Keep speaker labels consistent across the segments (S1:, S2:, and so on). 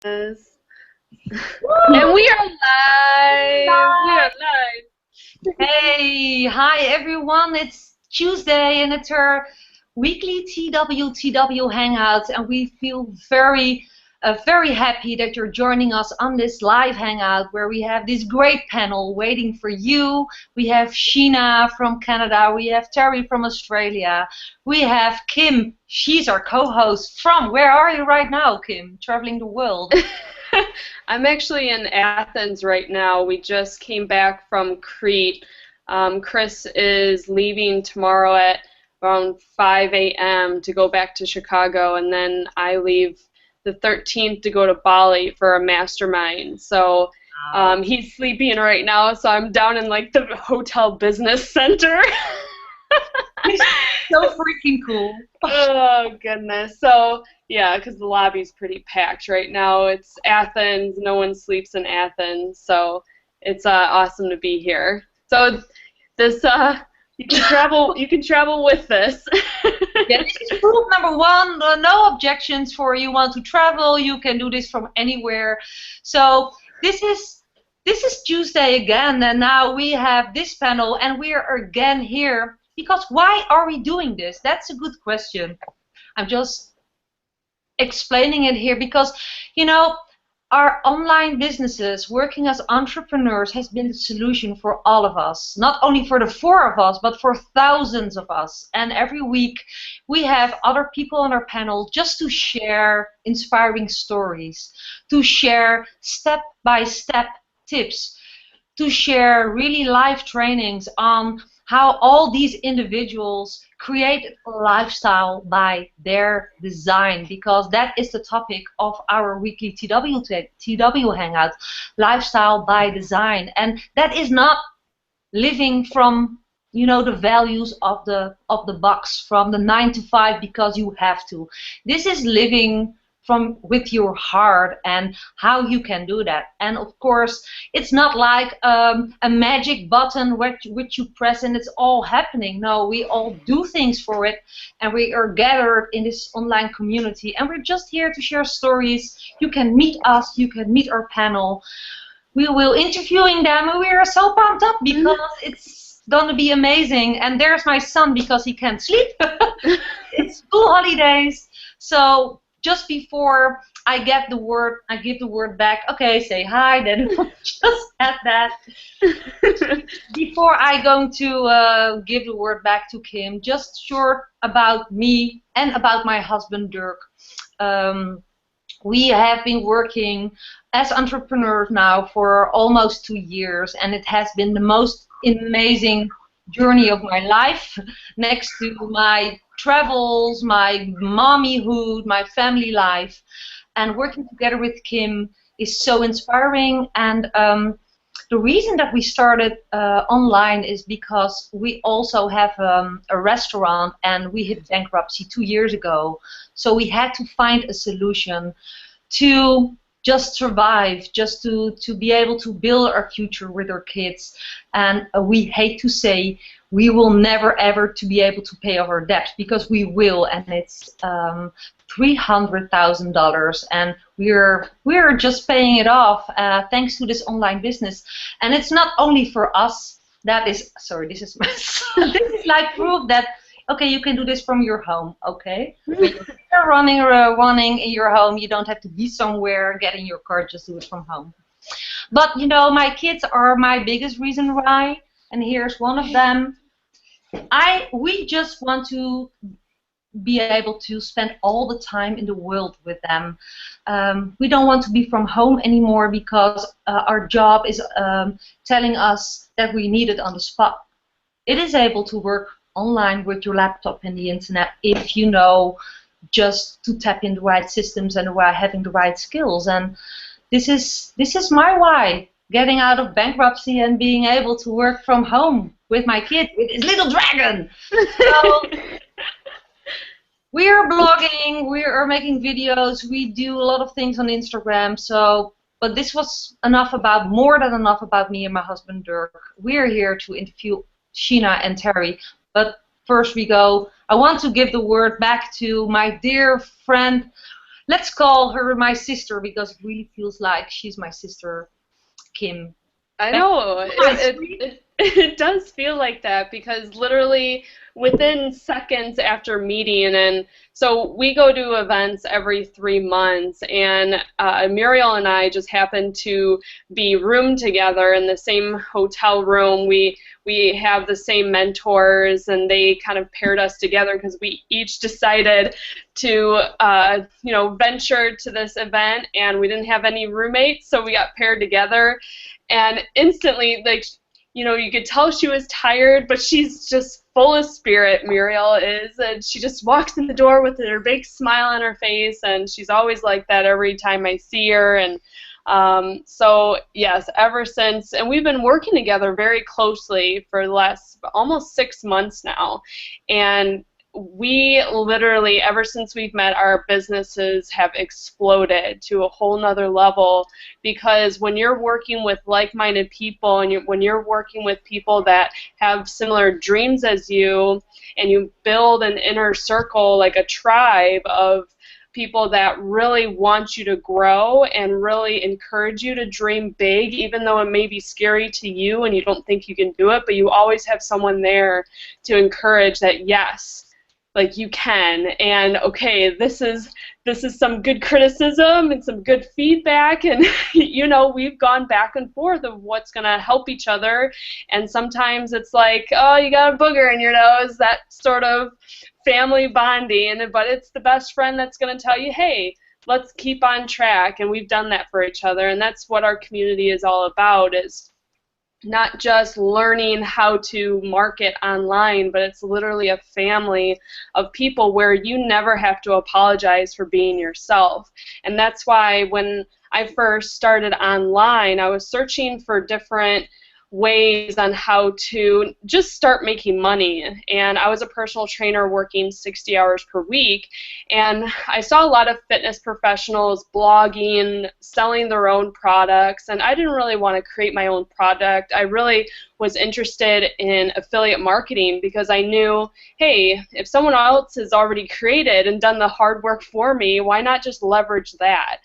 S1: And we are live. We are live.
S2: Hey, hi everyone. It's Tuesday and it's our weekly TWTW Hangouts, and we feel very happy that you're joining us on this live hangout where we have this great panel waiting for you. We have Sheena from Canada. We have Terry from Australia. We have Kim. She's our co-host from. Where are you right now, Kim? Traveling the world.
S1: I'm actually in Athens right now. We just came back from Crete. Chris is leaving tomorrow at around 5 a.m. to go back to Chicago, and then I leave the 13th to go to Bali for a mastermind. So he's sleeping right now, so I'm down in like the hotel business center.
S2: So freaking cool.
S1: Oh, goodness. So, yeah, because the lobby's pretty packed right now. It's Athens. No one sleeps in Athens. So it's awesome to be here. So this, you can travel with this.
S2: Yeah, this is rule number one. No objections for you want to travel. You can do this from anywhere. So this is Tuesday again, and now we have this panel, and we are again here. Because why are we doing this? That's a good question. I'm just explaining it here because, you know, our online businesses, working as entrepreneurs, has been the solution for all of us. Not only for the 4 of us, but for thousands of us. And every week we have other people on our panel just to share inspiring stories, to share step-by-step tips, to share really live trainings on how all these individuals create a lifestyle by their design, because that is the topic of our weekly TW Hangout, lifestyle by design. And that is not living from, you know, the values of the box, from the 9 to 5 because you have to. This is living from with your heart and how you can do that. And of course, it's not like a magic button which you press and it's all happening. No, we all do things for it, and we are gathered in this online community, and we're just here to share stories. You can meet us, you can meet our panel. We will interviewing them, and we are so pumped up because it's gonna be amazing. And there's my son because he can't sleep. It's school holidays, so just before I give the word back. Okay, say hi. Then just add that. Before I going to give the word back to Kim, just short about me and about my husband Dirk. We have been working as entrepreneurs now for almost 2 years, and it has been the most amazing journey of my life, next to my travels, my mommyhood, my family life. And working together with Kim is so inspiring. And the reason that we started online is because we also have a restaurant, and we hit bankruptcy 2 years ago. So we had to find a solution to just survive, just to be able to build our future with our kids. And we hate to say we will never ever to be able to pay off our debt, because we will, and it's $300,000, and we're just paying it off thanks to this online business. And it's not only for us. That is, sorry, this is my son. This is like proof that, okay, you can do this from your home, okay? When you're running in your home, you don't have to be somewhere, get in your car, just do it from home. But, you know, my kids are my biggest reason why, and here's one of them. We just want to be able to spend all the time in the world with them. We don't want to be from home anymore because our job is telling us that we need it on the spot. It is able to work online with your laptop and the internet if you know just to tap in the right systems and having the right skills. And this is my why, getting out of bankruptcy and being able to work from home with my kid, with his little dragon. So we are blogging, we are making videos, we do a lot of things on Instagram. So, but this was more than enough about me and my husband Dirk. We're here to interview Sheena and Terry. But first I want to give the word back to my dear friend Let's call her my sister because it really feels like she's my sister, Kim.
S1: I know. It does feel like that because literally within seconds after meeting, and so we go to events every 3 months, and Muriel and I just happen to be roomed together in the same hotel room. We have the same mentors, and they kind of paired us together because we each decided to venture to this event, and we didn't have any roommates, so we got paired together. And instantly, like, you could tell she was tired, but she's just full of spirit, Muriel is, and she just walks in the door with her big smile on her face, and she's always like that every time I see her. And so, yes, ever since, and we've been working together very closely for the last almost 6 months now, and we literally, ever since we've met, our businesses have exploded to a whole nother level, because when you're working with like-minded people, and when you're working with people that have similar dreams as you, and you build an inner circle, like a tribe of people that really want you to grow and really encourage you to dream big, even though it may be scary to you and you don't think you can do it, but you always have someone there to encourage that, yes, like, you can, and okay, this is some good criticism and some good feedback, and we've gone back and forth of what's gonna help each other, and sometimes it's like, oh, you got a booger in your nose, that sort of family bonding, but it's the best friend that's gonna tell you, hey, let's keep on track, and we've done that for each other, and that's what our community is all about, is not just learning how to market online, but it's literally a family of people where you never have to apologize for being yourself. And that's why when I first started online, I was searching for different ways on how to just start making money, and I was a personal trainer working 60 hours per week, and I saw a lot of fitness professionals blogging, selling their own products, and I didn't really want to create my own product. I really was interested in affiliate marketing because I knew, hey, if someone else has already created and done the hard work for me, why not just leverage that?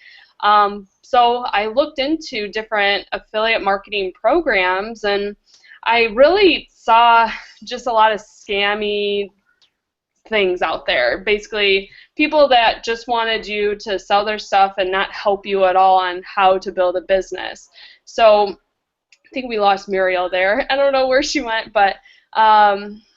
S1: So I looked into different affiliate marketing programs, and I really saw just a lot of scammy things out there. Basically, people that just wanted you to sell their stuff and not help you at all on how to build a business. So I think we lost Muriel there. I don't know where she went, but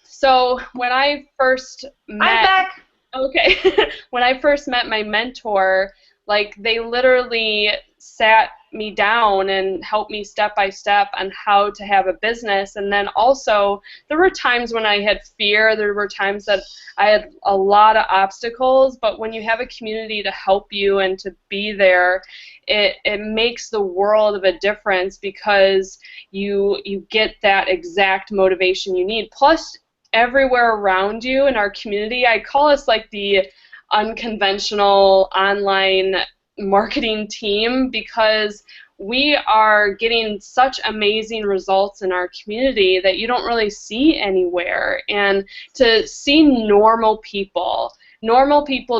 S1: so when I first met...
S2: I'm back!
S1: Okay. When I first met my mentor, like, they literally sat me down and helped me step by step on how to have a business. And then also, there were times when I had fear, there were times that I had a lot of obstacles, but when you have a community to help you and to be there, it makes the world of a difference, because you get that exact motivation you need. Plus, everywhere around you in our community, I call us like the unconventional online marketing team, because we are getting such amazing results in our community that you don't really see anywhere. And to see normal people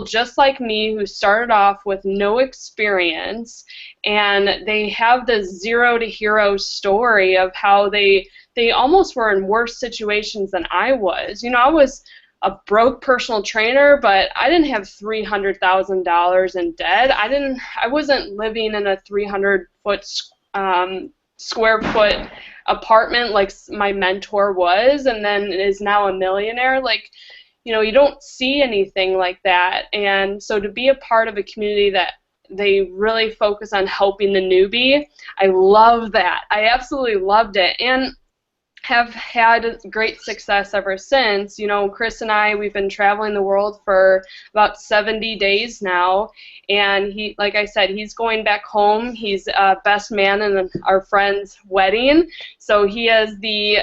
S1: just like me, who started off with no experience, and they have the zero to hero story of how they almost were in worse situations than I was. I was a broke personal trainer, but I didn't have $300,000 in debt. I wasn't living in a 300-foot square foot apartment like my mentor was, and then is now a millionaire. Like, you don't see anything like that. And so to be a part of a community that they really focus on helping the newbie, I love that. I absolutely loved it. And have had great success ever since. Chris and I, we've been traveling the world for about 70 days now, and he, like I said, he's going back home. He's best man in our friend's wedding, so he has the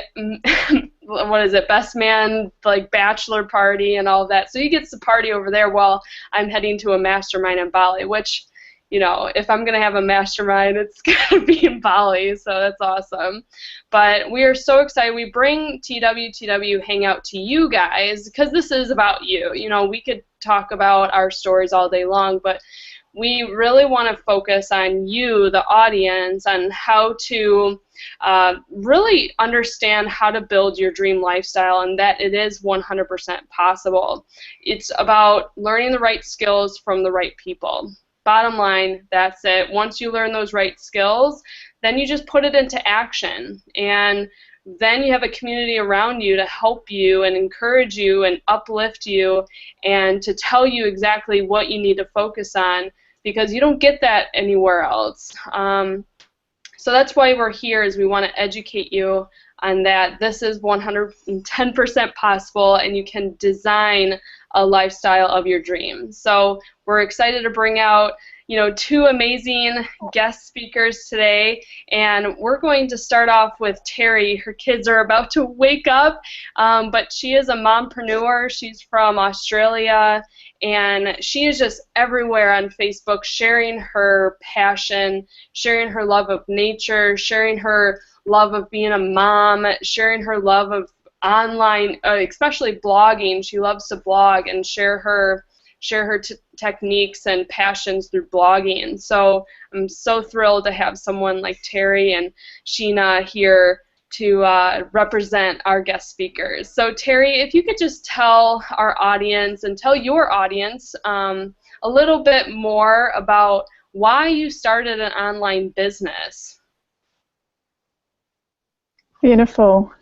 S1: best man, like, bachelor party and all that, so he gets to party over there while I'm heading to a mastermind in Bali, which, if I'm going to have a mastermind, it's going to be in Bali, so that's awesome. But we are so excited. We bring TWTW Hangout to you guys because this is about you. We could talk about our stories all day long, but we really want to focus on you, the audience, on how to really understand how to build your dream lifestyle, and that it is 100% possible. It's about learning the right skills from the right people. Bottom line, that's it. Once you learn those right skills, then you just put it into action, and then you have a community around you to help you and encourage you and uplift you and to tell you exactly what you need to focus on, because you don't get that anywhere else. So that's why we're here, is we want to educate you on that. This is 110% possible, and you can design a lifestyle of your dreams. So we're excited to bring out, you know, two amazing guest speakers today, and we're going to start off with Terry. Her kids are about to wake up, but she is a mompreneur. She's from Australia, and she is just everywhere on Facebook, sharing her passion, sharing her love of nature, sharing her love of being a mom, sharing her love of online, especially blogging. She loves to blog and share her techniques and passions through blogging. So I'm so thrilled to have someone like Terry and Sheena here to represent our guest speakers. So Terry, if you could just tell our audience and tell your audience a little bit more about why you started an online business.
S3: Beautiful.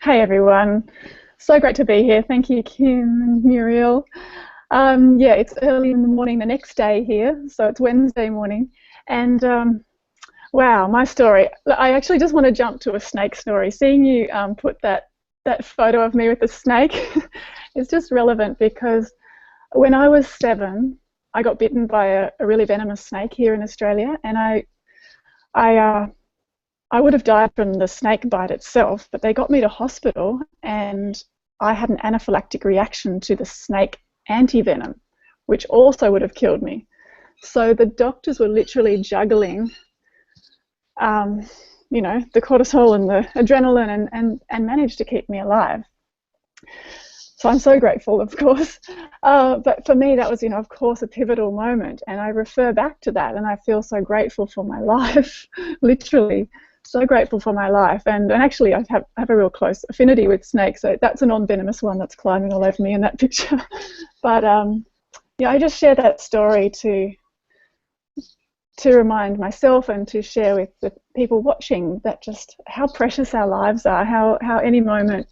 S3: Hey everyone. So great to be here. Thank you, Kim and Muriël. Yeah, it's early in the morning the next day here, so it's Wednesday morning. And wow, my story. I actually just want to jump to a snake story. Seeing you put that photo of me with the snake is just relevant, because when I was 7, I got bitten by a really venomous snake here in Australia, and I would have died from the snake bite itself, but they got me to hospital, and I had an anaphylactic reaction to the snake antivenom, which also would have killed me. So the doctors were literally juggling, you know, the cortisol and the adrenaline, and managed to keep me alive. So I'm so grateful, of course. But for me, that was, you know, of course, a pivotal moment, and I refer back to that, and I feel so grateful for my life, literally. So grateful for my life, and actually I have a real close affinity with snakes, so that's a non-venomous one that's climbing all over me in that picture. But yeah, I just share that story to remind myself and to share with the people watching that just how precious our lives are, how any moment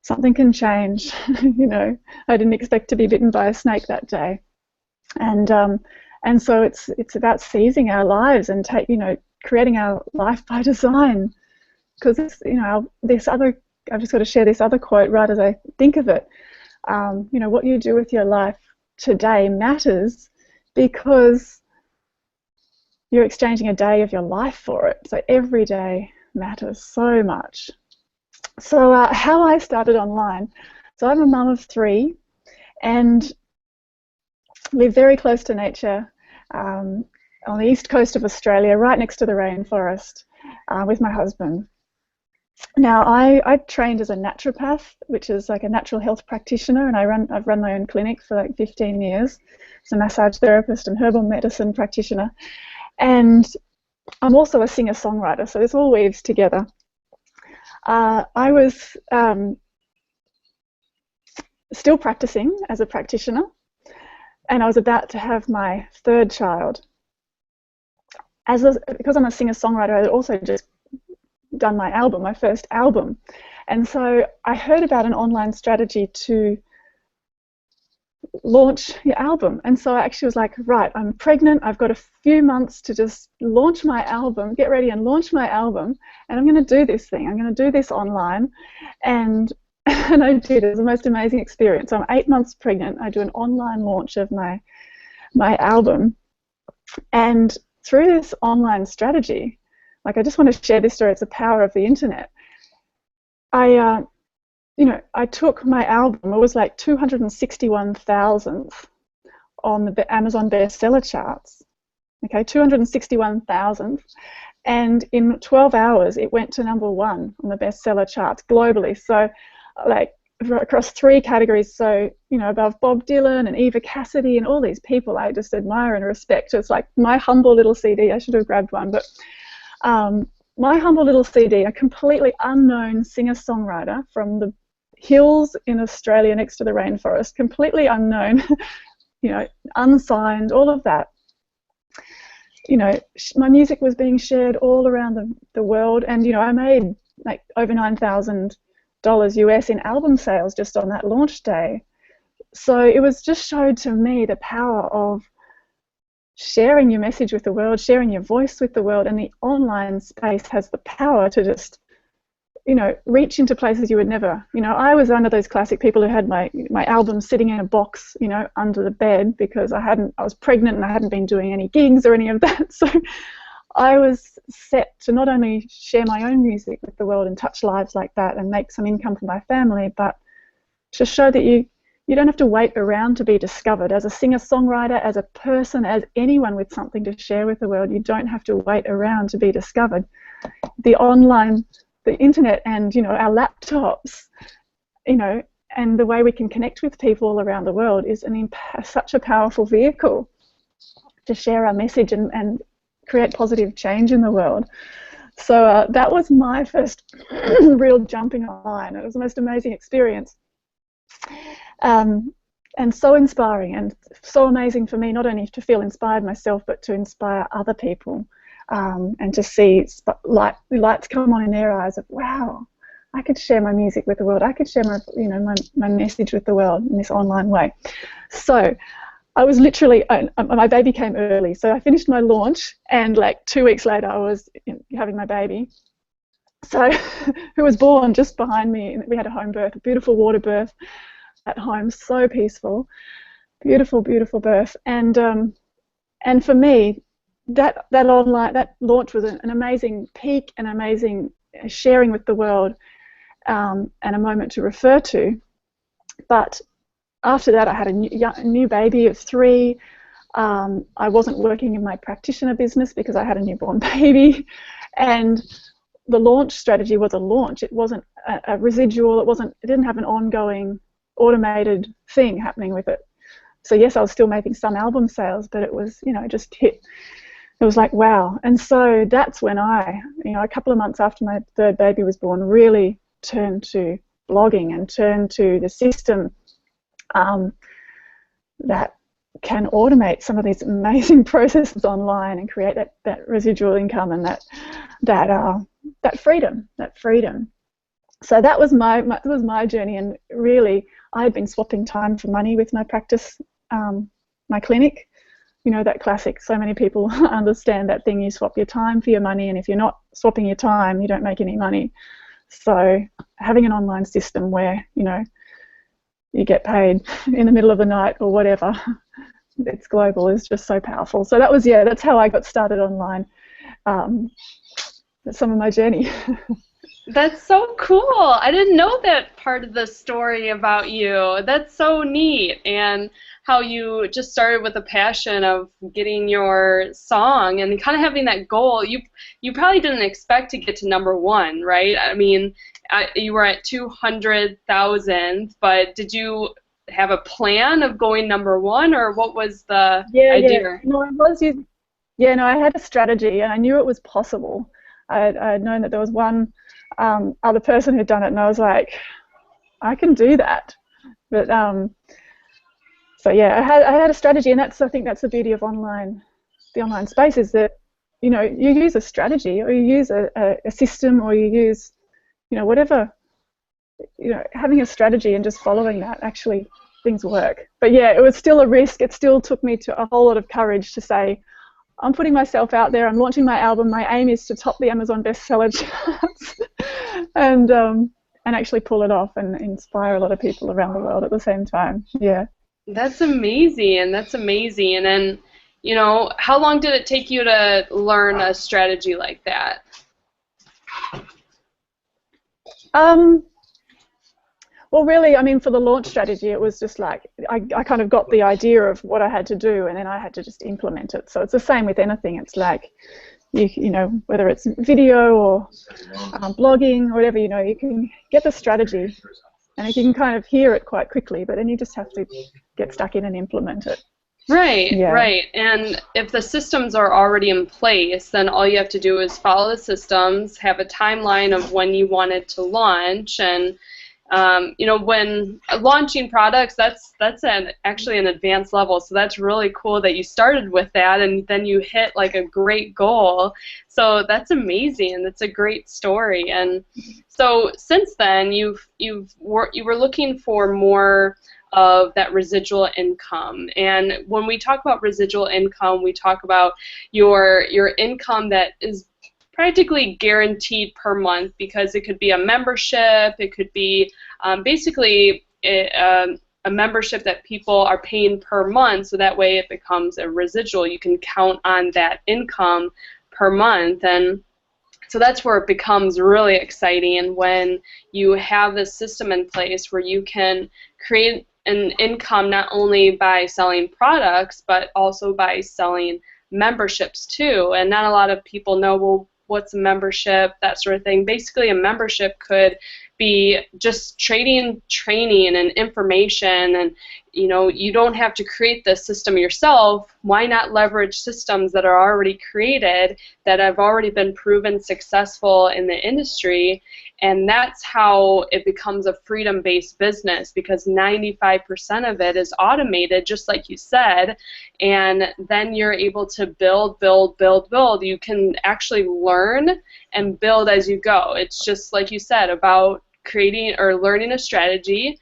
S3: something can change. You know, I didn't expect to be bitten by a snake that day, and so it's about seizing our lives and creating our life by design, because I've just got to share this other quote right as I think of it. You know, what you do with your life today matters, because you're exchanging a day of your life for it. So every day matters so much. So how I started online. So I'm a mum of 3 and live very close to nature, on the east coast of Australia, right next to the rainforest, with my husband. Now, I trained as a naturopath, which is like a natural health practitioner, and I've run my own clinic for like 15 years as a massage therapist and herbal medicine practitioner. And I'm also a singer-songwriter, so this all weaves together. I was still practicing as a practitioner, and I was about to have my 3rd child. Because I'm a singer-songwriter, I had also just done my album, my first album. And so I heard about an online strategy to launch your album. And so I actually was like, right, I'm pregnant, I've got a few months to just launch my album, get ready and launch my album, and I'm going to do this thing. I'm going to do this online. And I did. It was the most amazing experience. I'm 8 months pregnant. I do an online launch of my album. And through this online strategy, like, I just want to share this story. It's the power of the internet. I took my album. It was like 261,000th on the Amazon bestseller charts. Okay, 261,000th, and in 12 hours it went to #1 on the bestseller charts globally. So, like, across 3 categories. So, you know, above Bob Dylan and Eva Cassidy and all these people I just admire and respect. It's like my humble little CD. I should have grabbed one, but my humble little CD, a completely unknown singer-songwriter from the hills in Australia next to the rainforest, completely unknown, you know, unsigned, all of that. You know, my music was being shared all around the world, and, you know, I made like over $9,000 US in album sales just on that launch day. So it was just showed to me the power of sharing your message with the world, sharing your voice with the world, and the online space has the power to just, you know, reach into places you would never. You know, I was one of those classic people who had my album sitting in a box, you know, under the bed because I was pregnant and I hadn't been doing any gigs or any of that. So I was set to not only share my own music with the world and touch lives like that and make some income for my family, but to show that you don't have to wait around to be discovered. As a singer-songwriter, as a person, as anyone with something to share with the world, you don't have to wait around to be discovered. The online, the internet, and, you know, our laptops, you know, and the way we can connect with people all around the world is such a powerful vehicle to share our message and create positive change in the world. So that was my first real jumping online. It was the most amazing experience. And so inspiring and so amazing for me, not only to feel inspired myself, but to inspire other people, and to see lights come on in their eyes of, wow, I could share my music with the world. I could share my, you know, my message with the world in this online way. So I was literally, my baby came early, so I finished my launch, and like 2 weeks later I was having my baby. So, who was born just behind me. We had a home birth, a beautiful water birth at home, so peaceful, beautiful, beautiful birth. And for me, that launch was an amazing peak, an amazing sharing with the world, and a moment to refer to. But after that, I had a new baby of 3. I wasn't working in my practitioner business because I had a newborn baby, and the launch strategy was a launch. It wasn't a residual. It didn't have an ongoing automated thing happening with it. So yes, I was still making some album sales, but it was, you know, just hit. It was like, wow. And so that's when I, you know, a couple of months after my 3rd baby was born, really turned to blogging and turned to the system that can automate some of these amazing processes online and create that residual income and that freedom. So that was my journey, and really I had been swapping time for money with my practice, my clinic. You know, that classic, so many people understand that thing, you swap your time for your money, and if you're not swapping your time, you don't make any money. So having an online system where, you know, you get paid in the middle of the night or whatever, it's global, is just so powerful. So that was, yeah, that's how I got started online. That's some of my journey.
S1: That's so cool. I didn't know that part of the story about you. That's so neat. And how you just started with a passion of getting your song and kind of having that goal. You probably didn't expect to get to #1, right? I mean, you were at 200,000, but did you have a plan of going #1, or what was the idea?
S3: Yeah, no, I had a strategy, and I knew it was possible. I had known that there was one other person who'd done it, and I was like, I can do that. But so yeah, I had a strategy, and I think that's the beauty of the online space, is that, you know, you use a strategy, or you use a system, or you use, you know, whatever, you know, having a strategy and just following that, actually things work. But yeah, it was still a risk. It still took me to a whole lot of courage to say, I'm putting myself out there, I'm launching my album, my aim is to top the Amazon bestseller charts and actually pull it off and inspire a lot of people around the world at the same time. Yeah.
S1: That's amazing. That's amazing. And then, you know, how long did it take you to learn a strategy like that?
S3: Well, really, I mean, for the launch strategy, it was just like I kind of got the idea of what I had to do, and then I had to just implement it. So it's the same with anything. It's like, you know, whether it's video or blogging or whatever, you know, you can get the strategy And you can kind of hear it quite quickly, but then you just have to get stuck in and implement it.
S1: Right,
S3: Yeah.
S1: right. And if the systems are already in place, then all you have to do is follow the systems, have a timeline of when you want it to launch, and you know, when launching products, that's actually an advanced level. So that's really cool that you started with that, and then you hit like a great goal. So that's amazing. That's a great story. And so since then, you were looking for more of that residual income. And when we talk about residual income, we talk about your income that is practically guaranteed per month, because it could be a membership, it could be basically a membership that people are paying per month, so that way it becomes a residual. You can count on that income per month, and so that's where it becomes really exciting, when you have this system in place where you can create an income not only by selling products, but also by selling memberships too. And not a lot of people know, well, what's a membership, that sort of thing. Basically, a membership could be just trading training and information, and you know, you don't have to create the system yourself. Why not leverage systems that are already created, that have already been proven successful in the industry? And that's how it becomes a freedom-based business, because 95% of it is automated, just like you said, and then you're able to build, build, build, build. You can actually learn and build as you go. It's just like you said about creating or learning a strategy,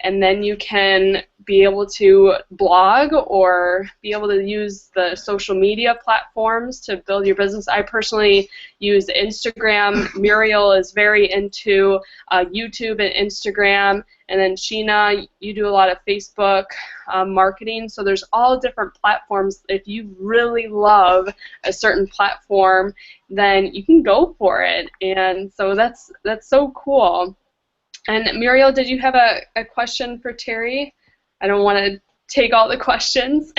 S1: and then you can be able to blog or be able to use the social media platforms to build your business. I personally use Instagram. Muriel is very into YouTube and Instagram. And then Sheena, you do a lot of Facebook marketing. So there's all different platforms. If you really love a certain platform, then you can go for it. And so that's so cool. And Muriel, did you have a question for Terry? I don't want to take all the questions.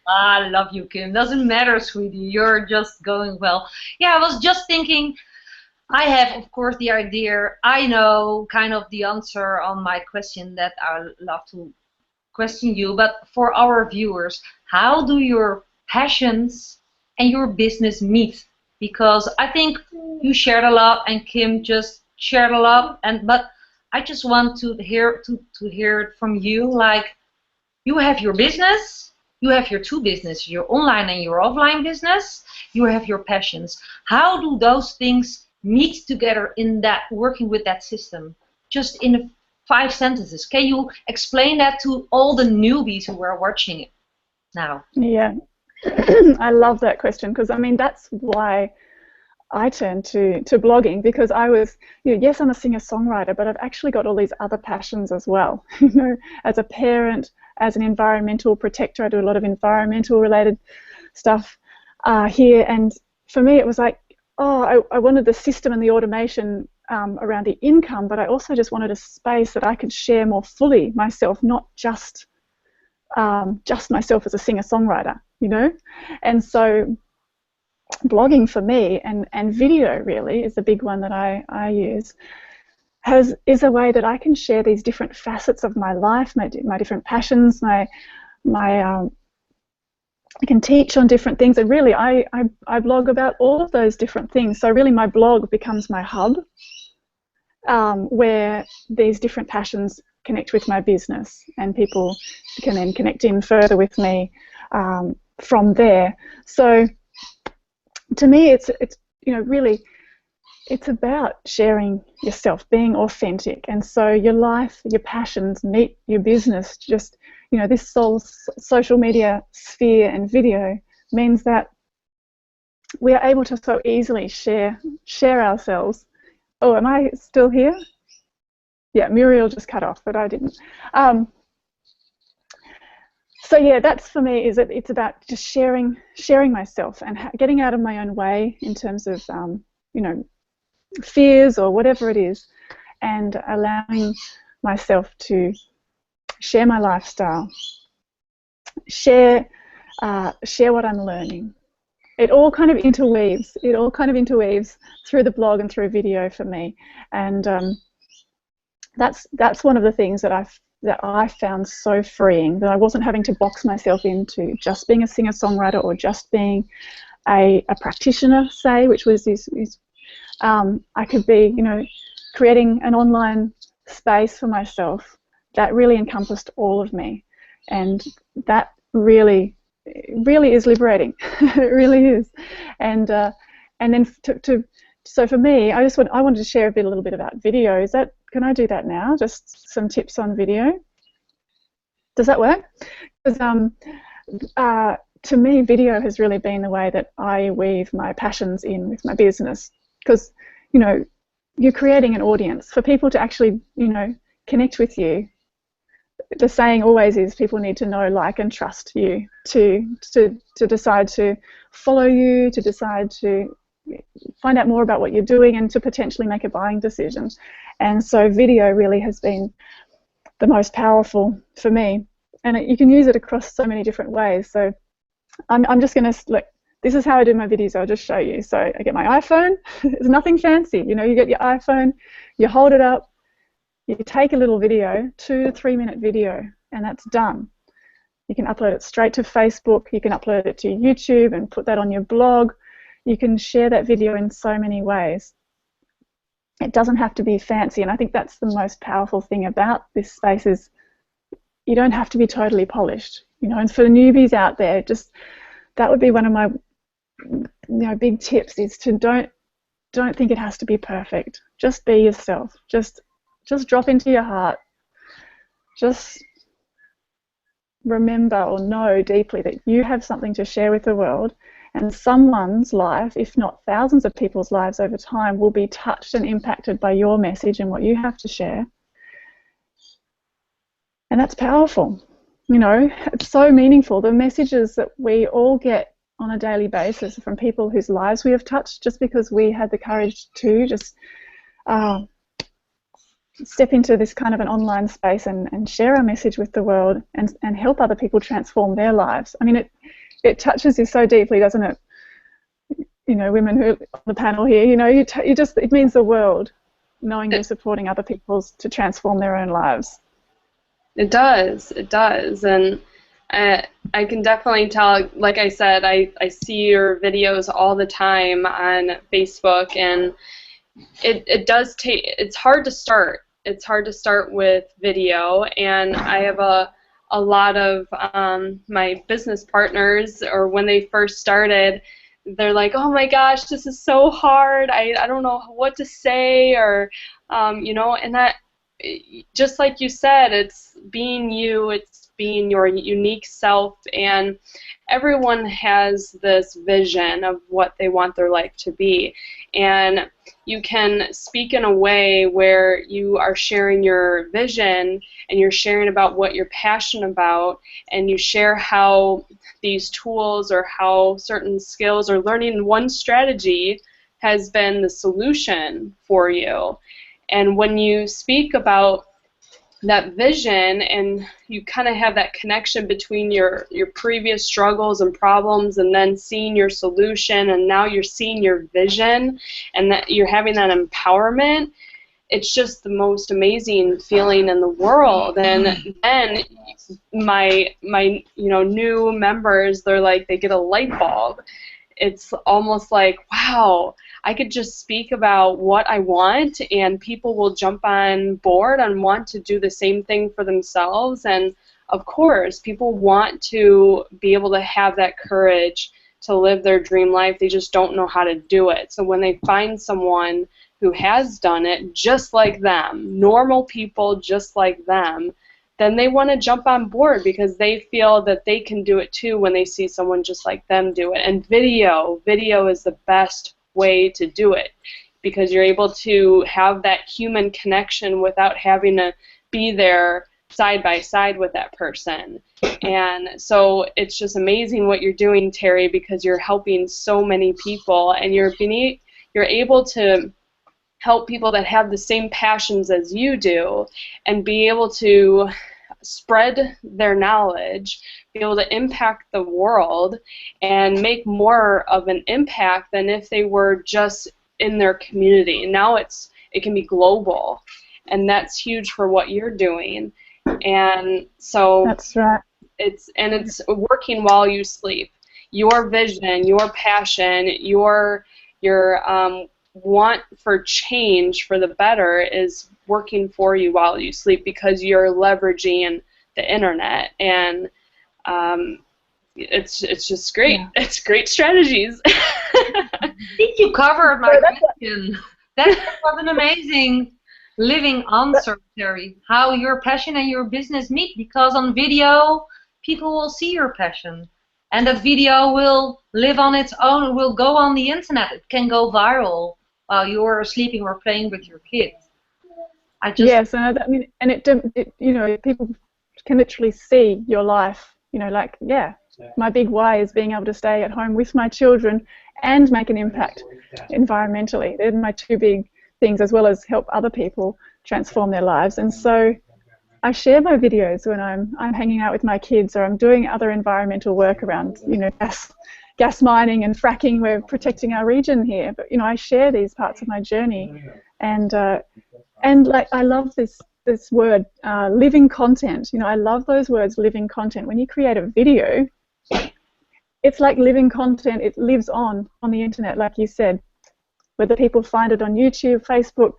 S2: I love you, Kim. Doesn't matter, sweetie. You're just going well. Yeah, I was just thinking, I have, of course, the idea. I know kind of the answer on my question that I love to question you. But for our viewers, how do your passions and your business meet? Because I think you shared a lot, and Kim just shared a lot. But I just want to hear it from you. Like, you have your business, you have your two businesses, your online and your offline business. You have your passions. How do those things meet together in that working with that system? Just in 5 sentences. Can you explain that to all the newbies who are watching it now?
S3: Yeah, I love that question, because I mean that's why I turned to blogging, because I was, you know, yes, I'm a singer-songwriter, but I've actually got all these other passions as well. You know, as a parent, as an environmental protector, I do a lot of environmental-related stuff here, and for me it was like, oh, I wanted the system and the automation around the income, but I also just wanted a space that I could share more fully myself, not just myself as a singer-songwriter, you know, and so blogging for me and video really is a big one that I use, is a way that I can share these different facets of my life, my different passions, I can teach on different things, and really I blog about all of those different things. So really my blog becomes my hub where these different passions connect with my business, and people can then connect in further with me from there. So to me, it's you know, really, it's about sharing yourself, being authentic, and so your life, your passions meet your business. Just, you know, this whole social media sphere and video means that we are able to so easily share ourselves. Oh, am I still here? Yeah, Muriel just cut off, but I didn't. So yeah, that's for me, is that it's about just sharing myself and getting out of my own way in terms of you know, fears or whatever it is, and allowing myself to share my lifestyle, share what I'm learning. It all kind of interweaves. It all kind of interweaves through the blog and through video for me, and that's one of the things that I found so freeing, that I wasn't having to box myself into just being a singer-songwriter or just being a practitioner, say, which was I could be, creating an online space for myself that really encompassed all of me, and that really is liberating. It really is. And then so for me, I wanted to share a little bit about video. Can I do that now? Just some tips on video. Does that work? Because to me, video has really been the way that I weave my passions in with my business. Because you're creating an audience for people to actually connect with you. The saying always is people need to know, like, and trust you to decide to follow you, to decide to find out more about what you're doing, and to potentially make a buying decision. And so video really has been the most powerful for me, and you can use it across so many different ways. So I'm just going to look. This is how I do my videos. I'll just show you. So I get my iPhone. It's nothing fancy. You get your iPhone, you hold it up, you take a little video, 2 to 3 minute video, and that's done. You can upload it straight to Facebook. You can upload it to YouTube and put that on your blog. You can share that video in so many ways. It doesn't have to be fancy, and I think that's the most powerful thing about this space is you don't have to be totally polished. And for the newbies out there, just that would be one of my big tips, is to don't think it has to be perfect. Just be yourself. Just drop into your heart. Just remember or know deeply that you have something to share with the world, and someone's life, if not thousands of people's lives over time, will be touched and impacted by your message and what you have to share. And that's powerful. It's so meaningful. The messages that we all get on a daily basis from people whose lives we have touched, just because we had the courage to just step into this kind of an online space and share our message with the world and help other people transform their lives. I mean, it touches you so deeply, doesn't it? Women who are on the panel here, it means the world, knowing you're supporting other people to transform their own lives.
S1: It does, and I can definitely tell, like I said, I see your videos all the time on Facebook, and it does take, it's hard to start. It's hard to start with video, and I have a lot of my business partners, or when they first started, they're like, oh my gosh, this is so hard, I don't know what to say, or and that, just like you said, it's being you, it's being your unique self, and everyone has this vision of what they want their life to be, and you can speak in a way where you are sharing your vision and you're sharing about what you're passionate about, and you share how these tools or how certain skills or learning one strategy has been the solution for you. And when you speak about that vision and you kind of have that connection between your previous struggles and problems, and then seeing your solution, and now you're seeing your vision, and that you're having that empowerment, it's just the most amazing feeling in the world. And then my new members, they're like, they get a light bulb. It's almost like, wow, I could just speak about what I want, and people will jump on board and want to do the same thing for themselves. And of course, people want to be able to have that courage to live their dream life. They just don't know how to do it. So when they find someone who has done it just like them, normal people just like them, then they want to jump on board because they feel that they can do it too when they see someone just like them do it. And video is the best way to do it, because you're able to have that human connection without having to be there side by side with that person. And so it's just amazing what you're doing, Terry, because you're helping so many people, and you're able to help people that have the same passions as you do, and be able to spread their knowledge, be able to impact the world, and make more of an impact than if they were just in their community. Now it can be global. and that's huge for what you're doing. And so
S3: That's right.
S1: it's working while you sleep. Your vision, your passion, your want for change for the better is working for you while you sleep because you're leveraging the internet, and it's just great. Yeah. It's great strategies.
S2: I think you covered my question. That was an amazing living answer, Terry. How your passion and your business meet, because on video people will see your passion, and that video will live on its own. Will go on the internet. It can go viral while you're sleeping or playing with your kids.
S3: Yes, and I mean, and it you know, people can literally see your life. You know, like, yeah, my big why is being able to stay at home with my children and make an impact environmentally. They're my two big things, as well as help other people transform their lives. And so I share my videos when I'm hanging out with my kids, or I'm doing other environmental work around, you know, gas mining and fracking. We're protecting our region here, but you know, I share these parts of my journey, and like, I love this word, living content. You know, I love those words, living content. When you create a video, it's like living content. It lives on the internet, like you said, whether people find it on YouTube, Facebook,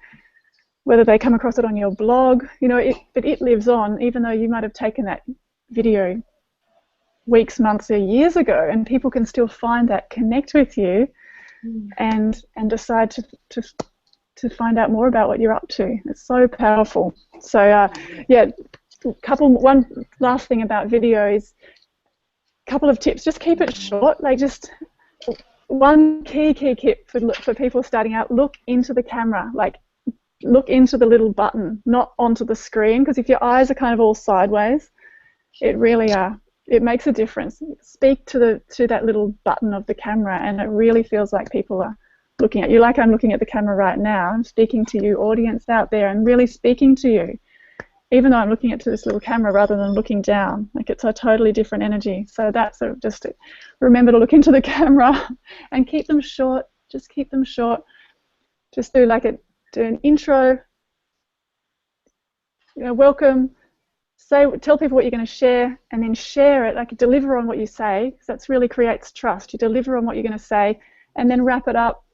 S3: whether they come across it on your blog, you know, but it lives on, even though you might have taken that video weeks, months, or years ago, and people can still find that, connect with you, and decide to find out more about what you're up to. It's so powerful. So yeah, one last thing about video is a couple of tips. Just keep it short. Like, just one key tip for people starting out: look into the camera. Like, look into the little button, not onto the screen, because if your eyes are kind of all sideways, it really it makes a difference. Speak to that little button of the camera, and it really feels like people are looking at you. Like I'm looking at the camera right now. I'm speaking to you, audience out there. I'm really speaking to you, even though I'm looking at this little camera rather than looking down. Like, it's a totally different energy. So that's just remember to look into the camera and keep them short. Just keep them short. Just do an intro. You know, welcome. Tell people what you're going to share, and then share it. Like, deliver on what you say, because that really creates trust. You deliver on what you're going to say, and then wrap it up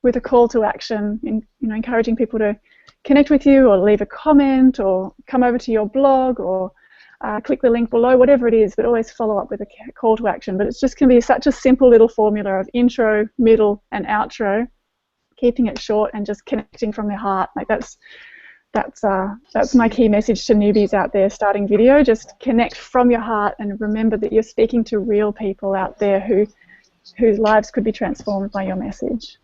S3: with a call to action, you know, encouraging people to connect with you, or leave a comment, or come over to your blog, or click the link below, whatever it is, but always follow up with a call to action. But it's just going to be such a simple little formula of intro, middle, and outro, keeping it short and just connecting from the heart. Like, that's my key message to newbies out there starting video. Just connect from your heart, and remember that you're speaking to real people out there whose lives could be transformed by your message.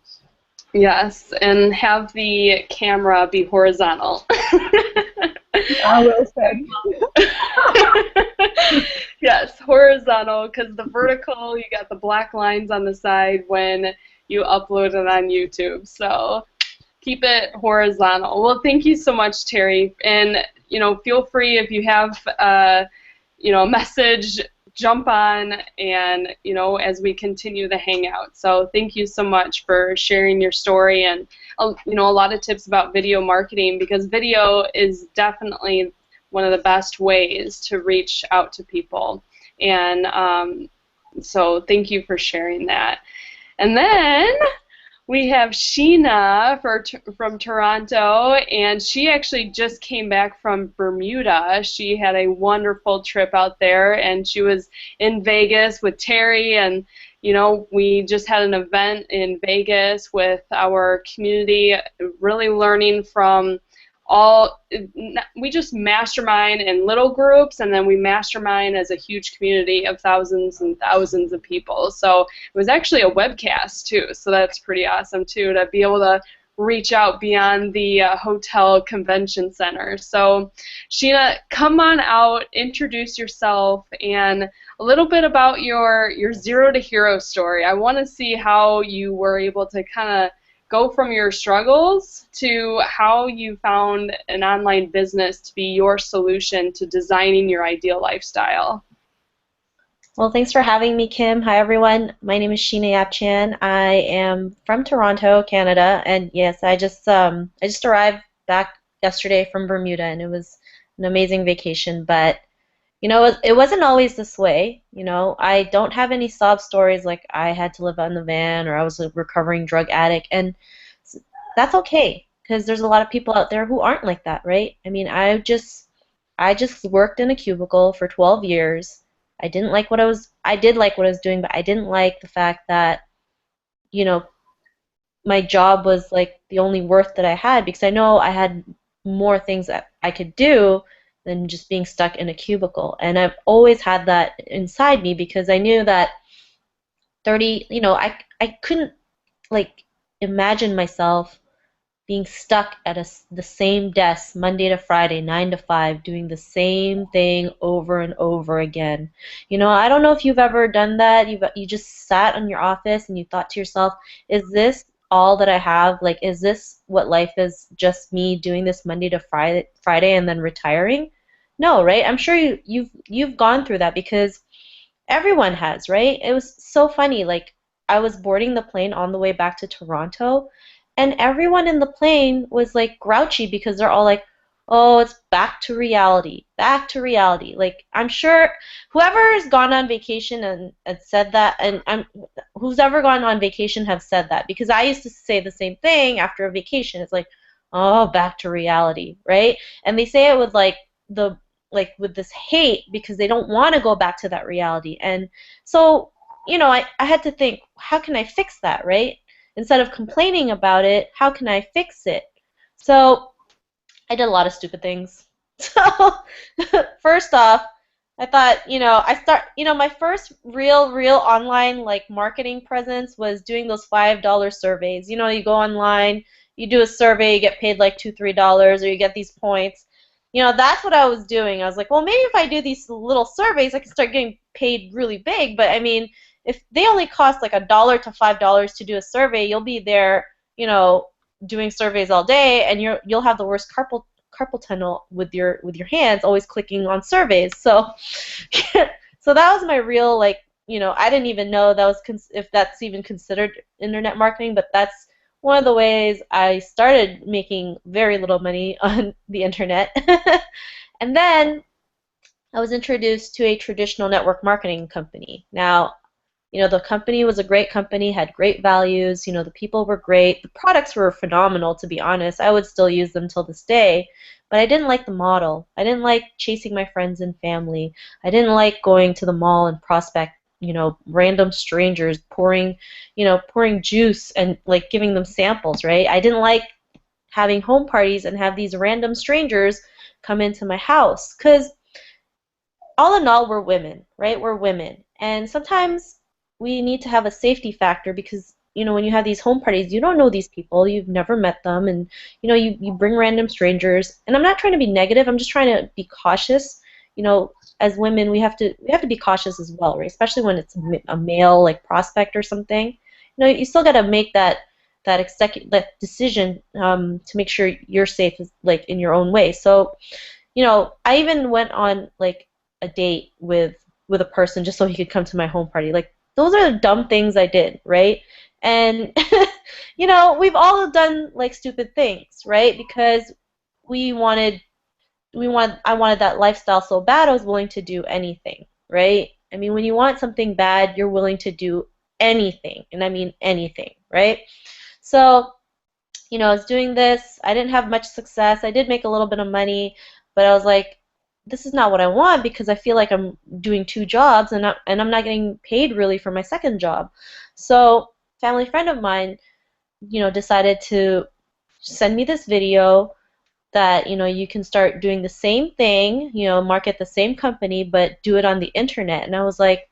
S1: Yes, and have the camera be horizontal.
S3: I will say.
S1: Yes, horizontal, because the vertical, you got the black lines on the side when you upload it on YouTube. So keep it horizontal. Well, thank you so much, Terry. And, you know, feel free, if you have you know, a message, jump on, and, you know, as we continue the Hangout. So thank you so much for sharing your story, and, you know, a lot of tips about video marketing, because video is definitely one of the best ways to reach out to people. And so thank you for sharing that. And then we have Sheena from Toronto, and she actually just came back from Bermuda. She had a wonderful trip out there, and she was in Vegas with Terry, and, you know, we just had an event in Vegas with our community, really learning from we just mastermind in little groups, and then we mastermind as a huge community of thousands and thousands of people. So it was actually a webcast too, so that's pretty awesome too, to be able to reach out beyond the hotel convention center. So Sheena, come on out, introduce yourself, and a little bit about your zero to hero story. I want to see how you were able to kind of go from your struggles to how you found an online business to be your solution to designing your ideal lifestyle.
S4: Well, thanks for having me, Kim. Hi, everyone. My name is Sheena Yapchan. I am from Toronto, Canada, and yes, I just arrived back yesterday from Bermuda, and it was an amazing vacation. But you know, it wasn't always this way. You know, I don't have any sob stories like I had to live on the van or I was a recovering drug addict, and that's okay because there's a lot of people out there who aren't like that, right? I mean, I just worked in a cubicle for 12 years. I did like what I was doing, but I didn't like the fact that, you know, my job was like the only worth that I had because I know I had more things that I could do than just being stuck in a cubicle. And I've always had that inside me because I knew that 30, you know, I couldn't like imagine myself being stuck at the same desk Monday to Friday, 9 to 5, doing the same thing over and over again. You know, I don't know if you've ever done that. You just sat in your office and you thought to yourself, is this all that I have? Like, is this what life is? Just me doing this Monday to Friday and then retiring? No, right? I'm sure you've gone through that because everyone has, right? It was so funny. Like, I was boarding the plane on the way back to Toronto, and everyone in the plane was like grouchy because they're all like, oh, it's back to reality, back to reality. Like, I'm sure whoever has gone on vacation and said that, and who's ever gone on vacation have said that because I used to say the same thing after a vacation. It's like, oh, back to reality, right? And they say it with with this hate because they don't want to go back to that reality. And so, you know, I had to think, how can I fix that, right? Instead of complaining about it, how can I fix it? So I did a lot of stupid things. So first off, I thought, my first real online like marketing presence was doing those $5 surveys. You know, you go online, you do a survey, you get paid like $2, $3, or you get these points. You know, that's what I was doing. I was like, well, maybe if I do these little surveys, I can start getting paid really big. But I mean, if they only cost like $1 to $5 to do a survey, you'll be there, you know, doing surveys all day, and you'll have the worst carpal tunnel with your hands, always clicking on surveys. So, so that was my real like, you know, I didn't even know that was if that's even considered internet marketing, but that's one of the ways I started making very little money on the internet. And then I was introduced to a traditional network marketing company. Now, you know, the company was a great company, had great values, you know, the people were great, the products were phenomenal, to be honest. I would still use them till this day, but I didn't like the model. I didn't like chasing my friends and family. I didn't like going to the mall and prospect, you know, random strangers, pouring juice and like giving them samples, right? I didn't like having home parties and have these random strangers come into my house because all in all, we're women, right? We're women. And sometimes we need to have a safety factor because, you know, when you have these home parties, you don't know these people, you've never met them, and, you know, you bring random strangers. And I'm not trying to be negative, I'm just trying to be cautious. You know, as women, we have to be cautious as well, right? Especially when it's a male, like, prospect or something. You know, you still got to make that decision to make sure you're safe, like, in your own way. So, you know, I even went on, like, a date with a person just so he could come to my home party. Like, those are the dumb things I did, right? And, you know, we've all done, like, stupid things, right? Because I wanted that lifestyle so bad I was willing to do anything, right? I mean, when you want something bad, you're willing to do anything, and I mean anything, right? So, you know, I was doing this. I didn't have much success. I did make a little bit of money, but I was like, this is not what I want because I feel like I'm doing 2 jobs and I'm not getting paid really for my second job. So, a family friend of mine, you know, decided to send me this video that, you know, you can start doing the same thing, you know, market the same company, but do it on the internet. And I was like,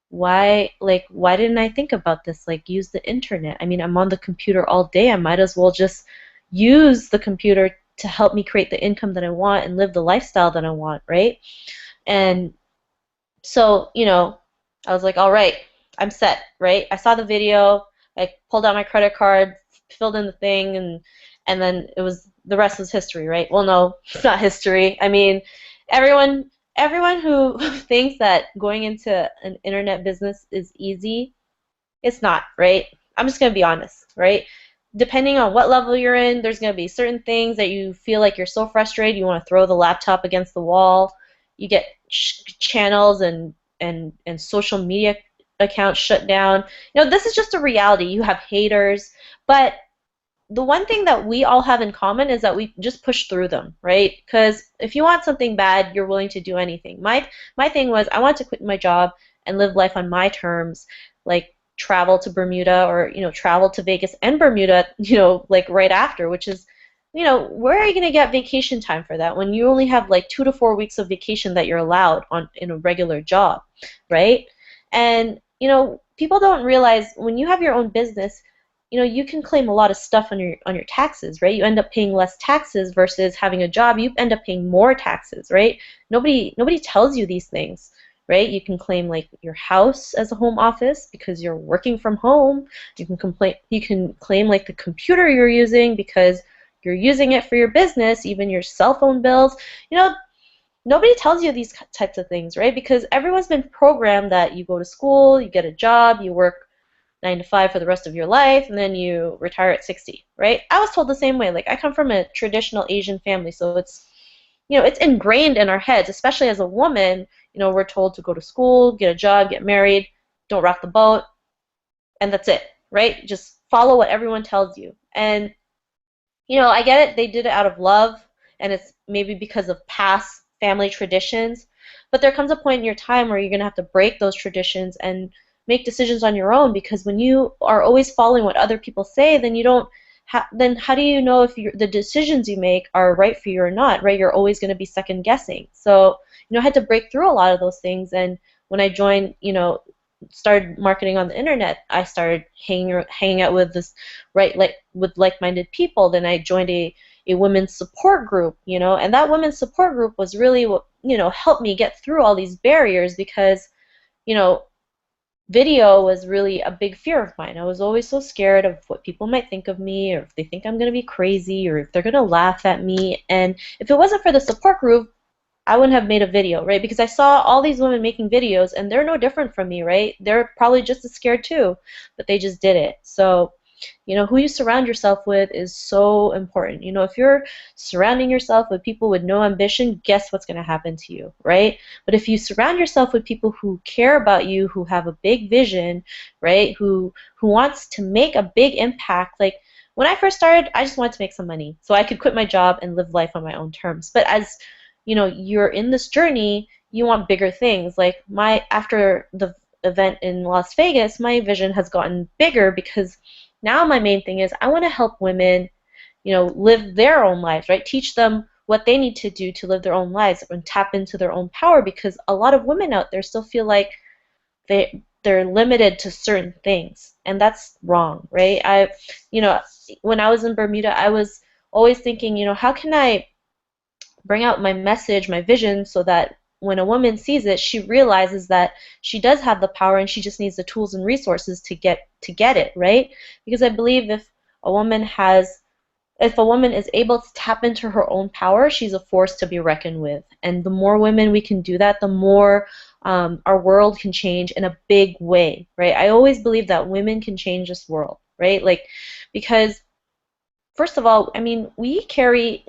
S4: why didn't I think about this? Like, use the internet. I mean, I'm on the computer all day. I might as well just use the computer to help me create the income that I want and live the lifestyle that I want, right? And so, you know, I was like, all right, I'm set, right? I saw the video, I pulled out my credit card, filled in the thing, and then the rest was history, right? Well, no, it's not history. I mean, everyone who thinks that going into an internet business is easy, it's not, right? I'm just going to be honest, right? depending on what level you're in, there's going to be certain things that you feel like you're so frustrated, you want to throw the laptop against the wall. You get channels and social media accounts shut down. This is just a reality. You have haters, but the one thing that we all have in common is that we just push through them, right? Because if you want something bad, you're willing to do anything. My thing was I wanted to quit my job and live life on my terms, like travel to Bermuda or travel to Vegas and Bermuda, like right after, which is where are you going to get vacation time for that when you only have like 2 to 4 weeks of vacation that you're allowed in a regular job, right? And people don't realize when you have your own business, you can claim a lot of stuff on your taxes, right? You end up paying less taxes versus having a job. You end up paying more taxes, right? Nobody tells you these things, right? You can claim like your house as a home office because you're working from home. You can claim like the computer you're using because you're using it for your business, even your cell phone bills. Nobody tells you these types of things, right? Because everyone's been programmed that you go to school, you get a job, you work 9 to 5 for the rest of your life, and then you retire at 60, right? I was told the same way. Like, I come from a traditional Asian family, so it's ingrained in our heads, especially as a woman. We're told to go to school, get a job, get married, don't rock the boat, and that's it, right? Just follow what everyone tells you. And, I get it. They did it out of love, and it's maybe because of past family traditions, but there comes a point in your time where you're going to have to break those traditions and make decisions on your own, because when you are always following what other people say, then then how do you know if the decisions you make are right for you or not, right? You're always going to be second guessing. So, I had to break through a lot of those things. And when I joined, started marketing on the internet, I started hanging out with with like-minded people. Then I joined a women's support group, and that women's support group was really what, helped me get through all these barriers, because, video was really a big fear of mine. I was always so scared of what people might think of me, or if they think I'm going to be crazy, or if they're going to laugh at me. And if it wasn't for the support group, I wouldn't have made a video, right? Because I saw all these women making videos, and they're no different from me, right? They're probably just as scared too, but they just did it. So, who you surround yourself with is so important. If you're surrounding yourself with people with no ambition, guess what's going to happen to you, right? But if you surround yourself with people who care about you, who have a big vision, right, who wants to make a big impact, like when I first started, I just wanted to make some money so I could quit my job and live life on my own terms. But as you're in this journey, you want bigger things. Like after the event in Las Vegas, my vision has gotten bigger, because now my main thing is I want to help women, live their own lives, right? Teach them what they need to do to live their own lives and tap into their own power, because a lot of women out there still feel like they're limited to certain things, and that's wrong, right? When I was in Bermuda, I was always thinking, how can I bring out my message, my vision, so that when a woman sees it, she realizes that she does have the power, and she just needs the tools and resources to get it, right? Because I believe if a woman is able to tap into her own power, she's a force to be reckoned with. And the more women we can do that, the more our world can change in a big way, right? I always believe that women can change this world, right? Like, because first of all, I mean, we carry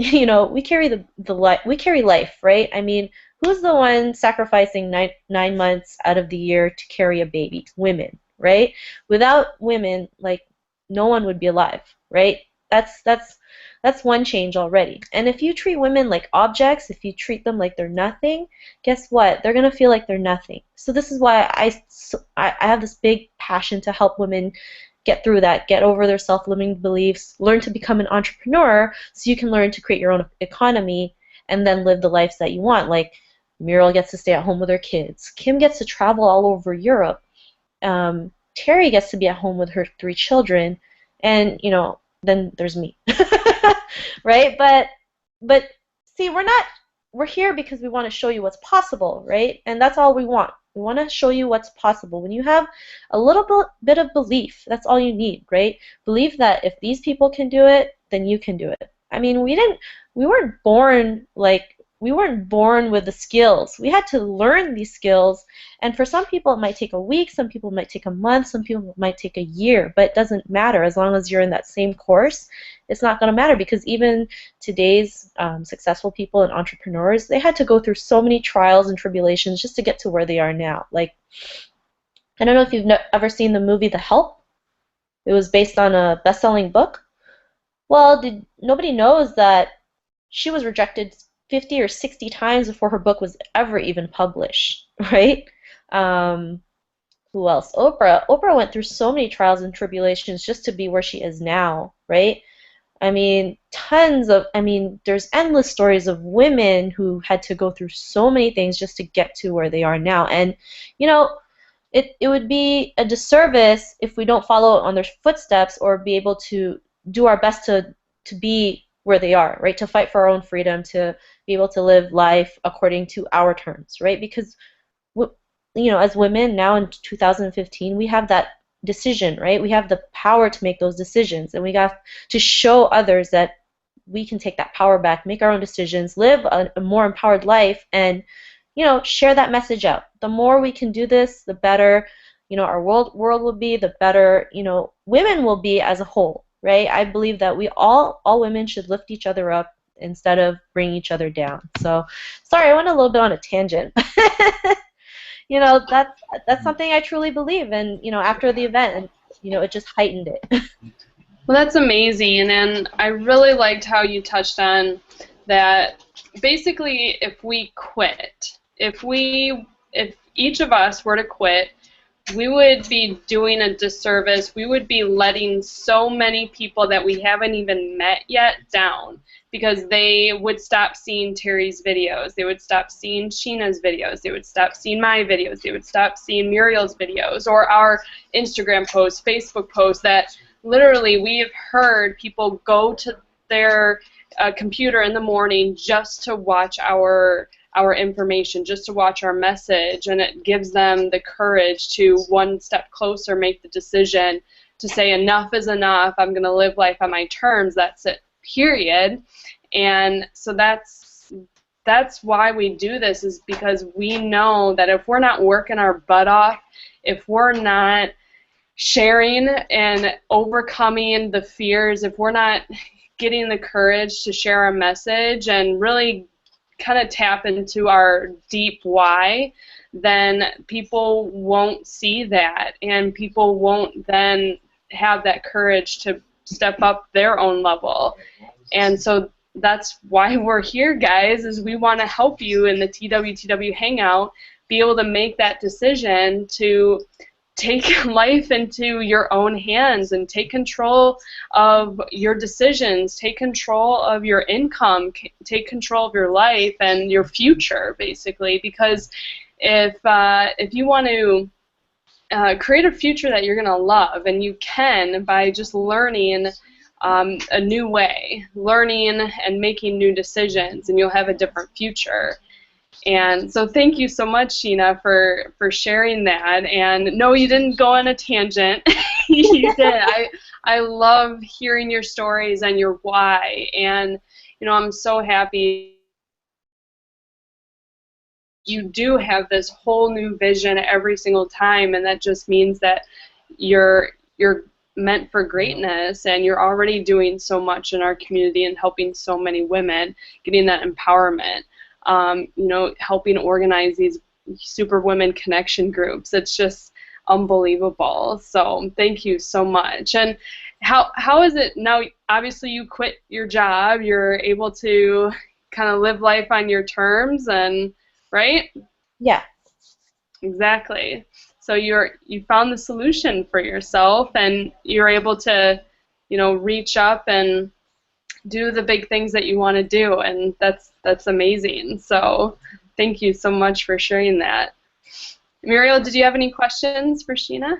S4: life, right? I mean, who's the one sacrificing 9 months out of the year to carry a baby? Women, right? Without women, like, no one would be alive, right? That's one change already. And if you treat women like objects, if you treat them like they're nothing, guess what? They're gonna feel like they're nothing. So this is why I have this big passion to help women get through that, get over their self-limiting beliefs, learn to become an entrepreneur, so you can learn to create your own economy and then live the lives that you want. Like, Muriël gets to stay at home with her kids. Kim gets to travel all over Europe. Terry gets to be at home with her 3 children, and then there's me, right? But see, we're here because we want to show you what's possible, right? And that's all we want. We want to show you what's possible. When you have a little bit of belief, that's all you need, right? Believe that if these people can do it, then you can do it. I mean, we weren't born like we weren't born with the skills. We had to learn these skills, and for some people it might take a week, some people it might take a month, some people it might take a year, but it doesn't matter. As long as you're in that same course, it's not going to matter, because even today's successful people and entrepreneurs, they had to go through so many trials and tribulations just to get to where they are now. Like, I don't know if you've ever seen the movie The Help. It was based on a best-selling book. Well, nobody knows that she was rejected 50 or 60 times before her book was ever even published, right? Who else? Oprah. Oprah went through so many trials and tribulations just to be where she is now, right? I mean, there's endless stories of women who had to go through so many things just to get to where they are now. And, you know, it would be a disservice if we don't follow on their footsteps or be able to do our best to be where they are, right? To fight for our own freedom, to be able to live life according to our terms, right? Because, you know, as women now in 2015, we have that decision, right? We have the power to make those decisions, and we got to show others that we can take that power back, make our own decisions, live a more empowered life, and, you know, share that message out. The more we can do this, the better, you know, our world will be, the better, you know, women will be as a whole, right? I believe that we all women should lift each other up instead of bringing each other down. So, sorry, I went a little bit on a tangent. You know, that's something I truly believe, and, you know, after the event, and, you know, it just heightened it.
S1: Well, that's amazing, and I really liked how you touched on that. Basically, if we quit, if each of us were to quit, we would be doing a disservice. We would be letting so many people that we haven't even met yet down, because they would stop seeing Terry's videos, they would stop seeing Sheena's videos, they would stop seeing my videos, they would stop seeing Muriel's videos, or our Instagram posts, Facebook posts, that literally we have heard people go to their computer in the morning just to watch our information, just to watch our message, and it gives them the courage to one step closer make the decision to say enough is enough, I'm going to live life on my terms, that's it, period. And so that's why we do this, is because we know that if we're not working our butt off, if we're not sharing and overcoming the fears, if we're not getting the courage to share our message and really kind of tap into our deep why, then people won't see that, and people won't then have that courage to step up their own level. And so that's why we're here, guys, is we want to help you in the TWTW Hangout be able to make that decision to take life into your own hands and take control of your decisions, take control of your income, take control of your life and your future, basically. Because if you want to create a future that you're going to love, and you can by just learning a new way, learning and making new decisions, and you'll have a different future. And so thank you so much, Sheena, for sharing that. And no, you didn't go on a tangent. You did. I love hearing your stories and your why. And, you know, I'm so happy you do have this whole new vision every single time, and that just means that you're meant for greatness, and you're already doing so much in our community and helping so many women, getting that empowerment. You know, helping organize these Superwomen connection groups. It's just unbelievable. So thank you so much. And how is it now? Obviously, you quit your job. You're able to kind of live life on your terms, and right?
S4: Yeah.
S1: Exactly. So you found the solution for yourself, and you're able to, you know, reach up and do the big things that you want to do, and that's amazing. So thank you so much for sharing that. Muriel, did you have any questions for Sheena?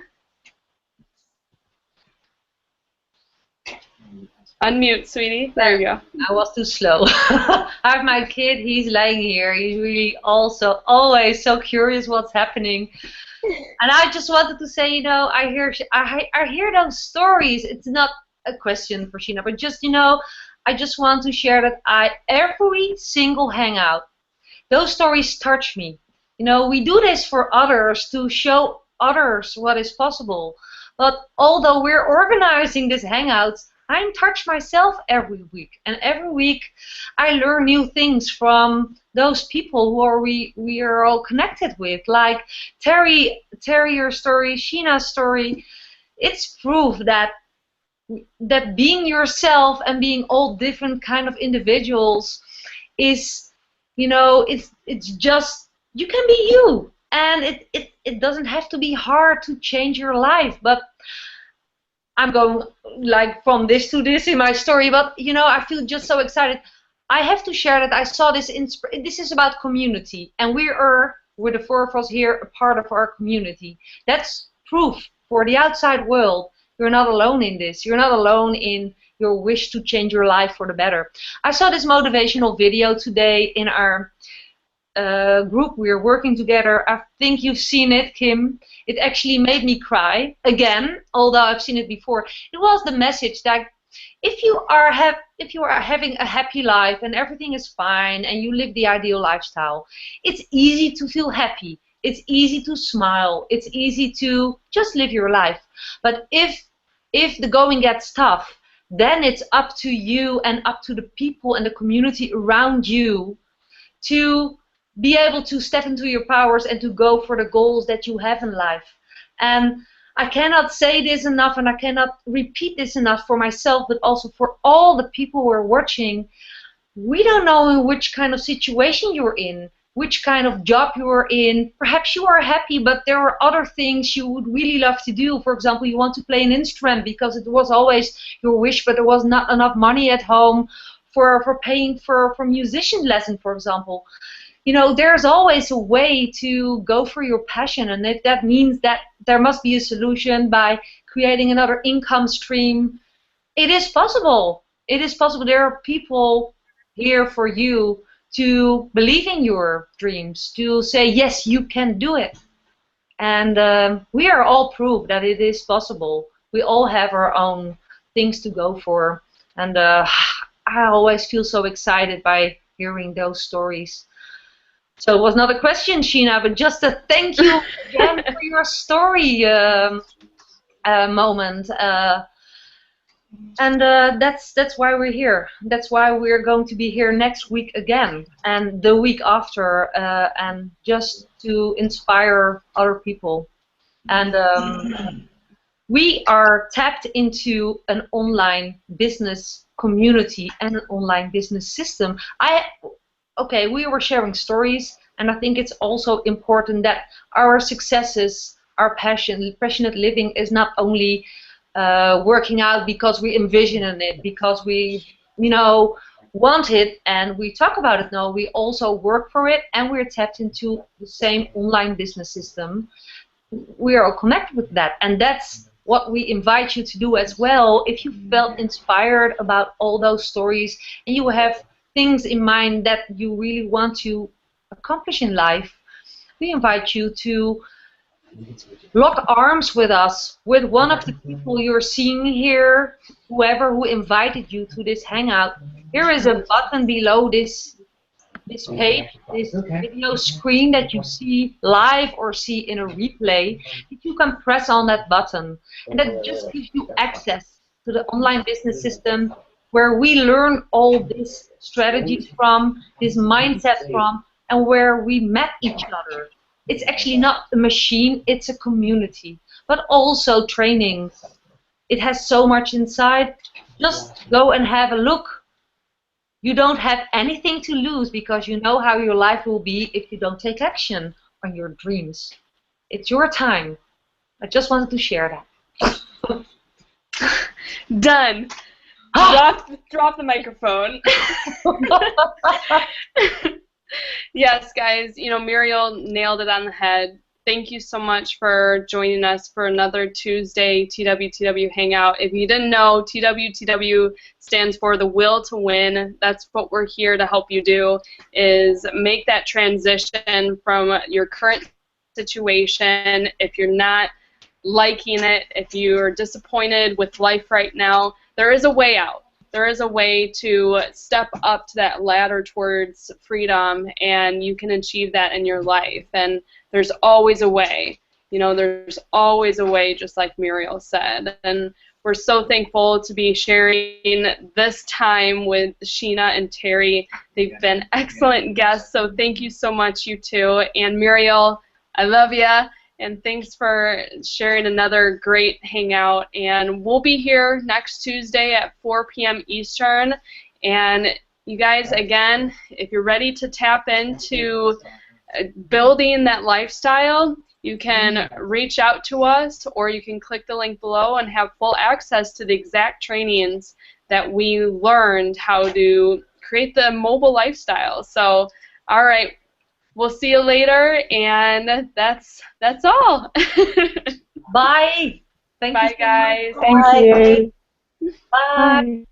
S1: Unmute, sweetie. There you go.
S2: I was too slow. I have my kid. He's laying here. He's really also always so curious what's happening. And I just wanted to say, you know, I hear those stories. It's not a question for Sheena, but just, you know, I just want to share that every single hangout, those stories touch me. You know, we do this for others to show others what is possible. But although we're organizing this Hangouts, I'm touched myself every week. And every week I learn new things from those people who are we are all connected with. Like Terry, your story, Sheena's story. It's proof that being yourself and being all different kind of individuals is, you know, it's just, you can be you. And it doesn't have to be hard to change your life. But I'm going like from this to this in my story, but you know, I feel just so excited. I have to share that I saw this. This is about community, and we're the four of us here, a part of our community. That's proof for the outside world. You're not alone in this. You're not alone in your wish to change your life for the better. I saw this motivational video today in our group. We're working together. I think you've seen it, Kim. It actually made me cry again, although I've seen it before. It was the message that if you are having a happy life and everything is fine and you live the ideal lifestyle, it's easy to feel happy. It's easy to smile. It's easy to just live your life. But if the going gets tough, then it's up to you and up to the people and the community around you to be able to step into your powers and to go for the goals that you have in life. And I cannot say this enough, and I cannot repeat this enough for myself, but also for all the people who are watching. We don't know in which kind of situation you're in, which kind of job you are in. Perhaps you are happy, but there are other things you would really love to do. For example, you want to play an instrument because it was always your wish, but there was not enough money at home for paying for musician lesson, for example. You know, there's always a way to go for your passion, and if that means that there must be a solution by creating another income stream, it is possible. It is possible. There are people here for you to believe in your dreams, to say, yes, you can do it. And we are all proof that it is possible. We all have our own things to go for. And I always feel so excited by hearing those stories. So it was not a question, Sheena, but just a thank you again for your story moment. And that's why we're here. That's why we're going to be here next week again, and the week after, and just to inspire other people. And we are tapped into an online business community and an online business system. Okay, we were sharing stories, and I think it's also important that our successes, our passionate living is not only working out because we envision it, because we, you know, want it and we talk about it. No, we also work for it, and we're tapped into the same online business system. We are all connected with that, and that's what we invite you to do as well. If you felt inspired about all those stories and you have things in mind that you really want to accomplish in life, we invite you to lock arms with us, with one of the people you're seeing here, whoever who invited you to this hangout. Here is a button below this page, this video screen that you see live or see in a replay. You can press on that button, and that just gives you access to the online business system, where we learn all these strategies from, this mindset from, and where we met each other. It's actually not a machine, it's a community, but also training. It has so much inside. Just go and have a look. You don't have anything to lose, because you know how your life will be if you don't take action on your dreams. It's your time. I just wanted to share that.
S1: Done. Drop the microphone. Yes, guys, you know, Muriël nailed it on the head. Thank you so much for joining us for another Tuesday TWTW Hangout. If you didn't know, TWTW stands for the will to win. That's what we're here to help you do, is make that transition from your current situation. If you're not liking it, if you're disappointed with life right now, there is a way out. there is a way to step up to that ladder towards freedom, and you can achieve that in your life. And there's always a way. You know, there's always a way, just like Muriël said. And we're so thankful to be sharing this time with Sheena and Terry. They've been excellent guests, so thank you so much, you two. And Muriël, I love ya, and thanks for sharing another great hangout. And we'll be here next Tuesday at 4 p.m. Eastern. And you guys, again, if you're ready to tap into building that lifestyle, you can reach out to us, or you can click the link below and have full access to the exact trainings that we learned how to create the mobile lifestyle. So, all right, we'll see you later, and that's all.
S2: Bye. Thank
S1: Bye,
S2: you so
S1: guys.
S2: much.
S3: Thank you.
S2: Bye.
S3: Bye.